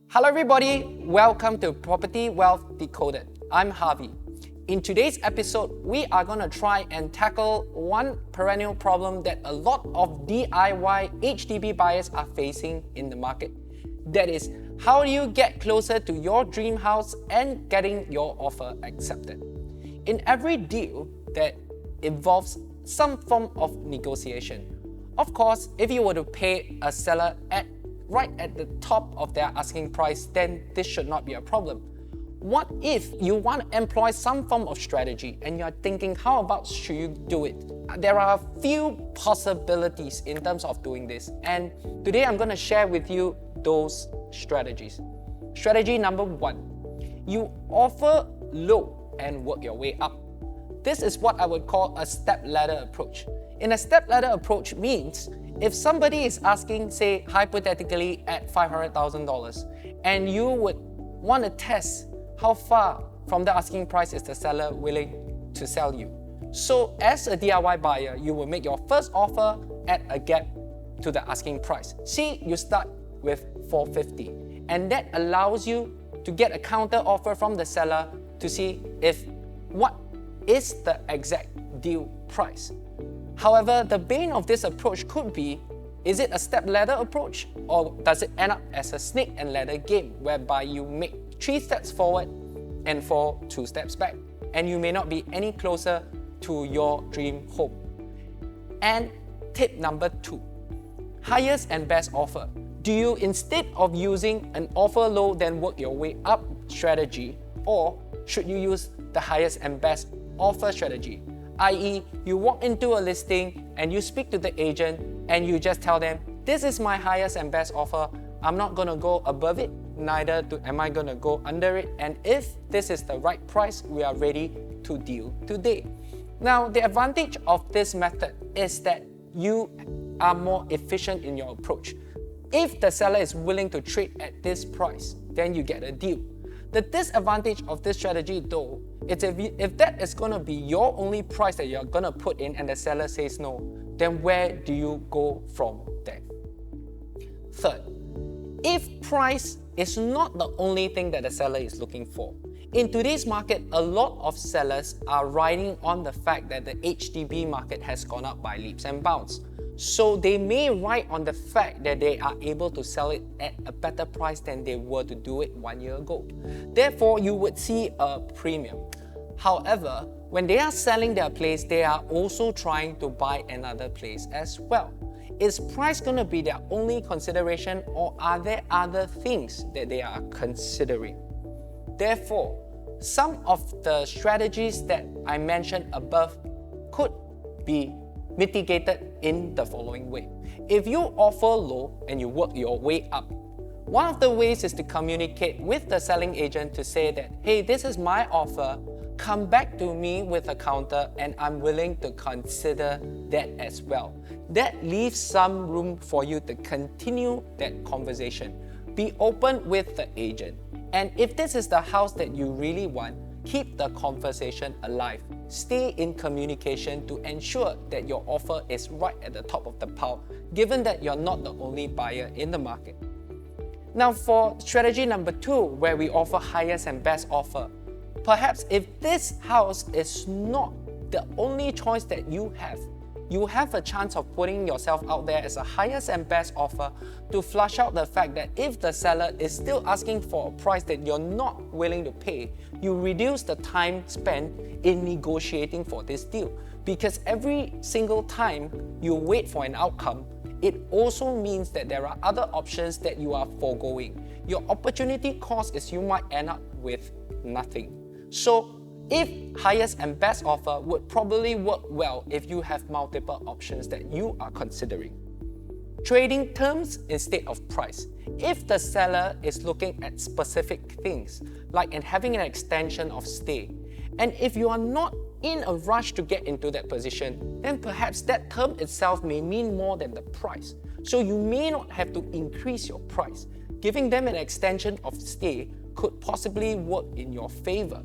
Hello everybody, welcome to Property Wealth Decoded. I'm Harvey. In today's episode, we are going to try and tackle one perennial problem that a lot of DIY HDB buyers are facing in the market. That is, how do you get closer to your dream house and getting your offer accepted? In every deal that involves some form of negotiation, of course, if you were to pay a seller right at the top of their asking price, then this should not be a problem. What if you want to employ some form of strategy and you're thinking, how about should you do it? There are a few possibilities in terms of doing this, and today I'm going to share with you those strategies. Strategy number 1, you offer low and work your way up. This is what I would call a step ladder approach. In a step ladder approach means if somebody is asking, say, hypothetically at $500,000, and you would want to test how far from the asking price is the seller willing to sell you. So as a DIY buyer, you will make your first offer at a gap to the asking price. See, you start with $450, and that allows you to get a counter offer from the seller to see if what is the exact deal price. However, the bane of this approach could be, is it a step ladder approach, or does it end up as a snake and ladder game whereby you make 3 steps forward and fall 2 steps back, and you may not be any closer to your dream home? And tip number 2, highest and best offer. Do you, instead of using an offer low then work your way up strategy, or should you use the highest and best offer strategy? i.e., you walk into a listing and you speak to the agent and you just tell them, this is my highest and best offer. I'm not going to go above it, neither am I going to go under it. And if this is the right price, we are ready to deal today. Now, the advantage of this method is that you are more efficient in your approach. If the seller is willing to trade at this price, then you get a deal. The disadvantage of this strategy though, is if that is going to be your only price that you're going to put in and the seller says no, then where do you go from there? Third, if price is not the only thing that the seller is looking for, in today's market, a lot of sellers are riding on the fact that the HDB market has gone up by leaps and bounds. So they may ride on the fact that they are able to sell it at a better price than they were to do it 1 year ago. Therefore, you would see a premium. However, when they are selling their place, they are also trying to buy another place as well. Is price going to be their only consideration, or are there other things that they are considering? Therefore, some of the strategies that I mentioned above could be mitigated in the following way. If you offer low and you work your way up, one of the ways is to communicate with the selling agent to say that, hey, this is my offer, come back to me with a counter and I'm willing to consider that as well. That leaves some room for you to continue that conversation. Be open with the agent. And if this is the house that you really want, keep the conversation alive. Stay in communication to ensure that your offer is right at the top of the pile, given that you're not the only buyer in the market. Now for strategy number 2, where we offer highest and best offer, perhaps if this house is not the only choice that you have a chance of putting yourself out there as a highest and best offer to flush out the fact that if the seller is still asking for a price that you're not willing to pay, you reduce the time spent in negotiating for this deal. Because every single time you wait for an outcome, it also means that there are other options that you are foregoing. Your opportunity cost is you might end up with nothing. So, if highest and best offer would probably work well if you have multiple options that you are considering. Trading terms instead of price. If the seller is looking at specific things, like having an extension of stay, and if you are not in a rush to get into that position, then perhaps that term itself may mean more than the price. So you may not have to increase your price. Giving them an extension of stay could possibly work in your favor.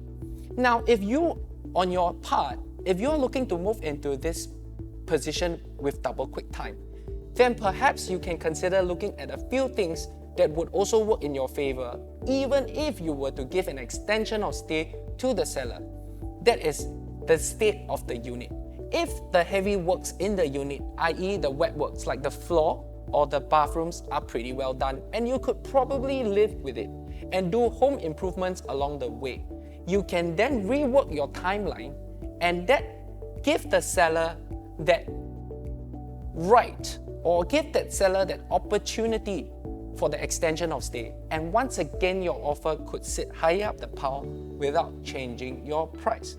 Now, if you, on your part, if you're looking to move into this position with double quick time, then perhaps you can consider looking at a few things that would also work in your favor, even if you were to give an extension of stay to the seller. That is the state of the unit. If the heavy works in the unit, i.e. the wet works like the floor or the bathrooms, are pretty well done, and you could probably live with it and do home improvements along the way, you can then rework your timeline and that give the seller that right, or give that seller that opportunity for the extension of stay. And once again, your offer could sit higher up the pile without changing your price.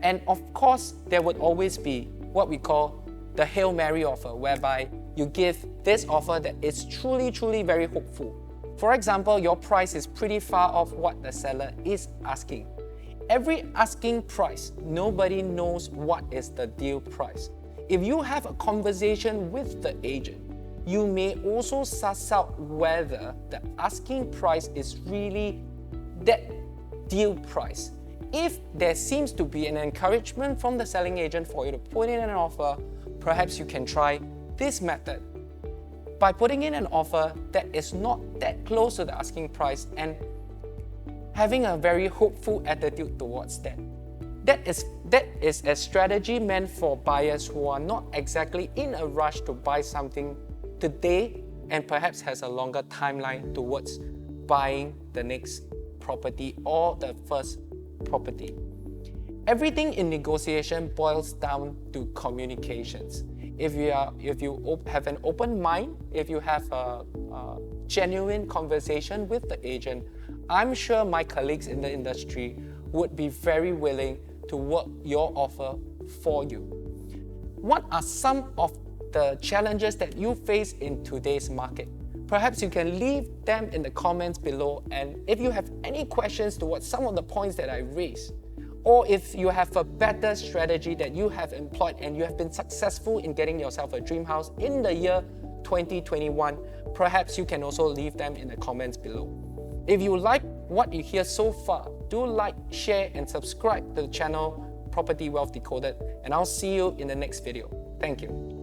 And of course, there would always be what we call the Hail Mary offer, whereby you give this offer that is truly very hopeful. For example, your price is pretty far off what the seller is asking. Every asking price, nobody knows what is the deal price. If you have a conversation with the agent, you may also suss out whether the asking price is really that deal price. If there seems to be an encouragement from the selling agent for you to put in an offer, perhaps you can try this method. By putting in an offer that is not that close to the asking price and having a very hopeful attitude towards that. That is a strategy meant for buyers who are not exactly in a rush to buy something today and perhaps has a longer timeline towards buying the next property or the first property. Everything in negotiation boils down to communications. If you have an open mind, if you have a genuine conversation with the agent, I'm sure my colleagues in the industry would be very willing to work your offer for you. What are some of the challenges that you face in today's market? Perhaps you can leave them in the comments below, and if you have any questions towards some of the points that I raised, or if you have a better strategy that you have employed and you have been successful in getting yourself a dream house in the year 2021, perhaps you can also leave them in the comments below. If you like what you hear so far, do like, share, and subscribe to the channel Property Wealth Decoded, and I'll see you in the next video. Thank you.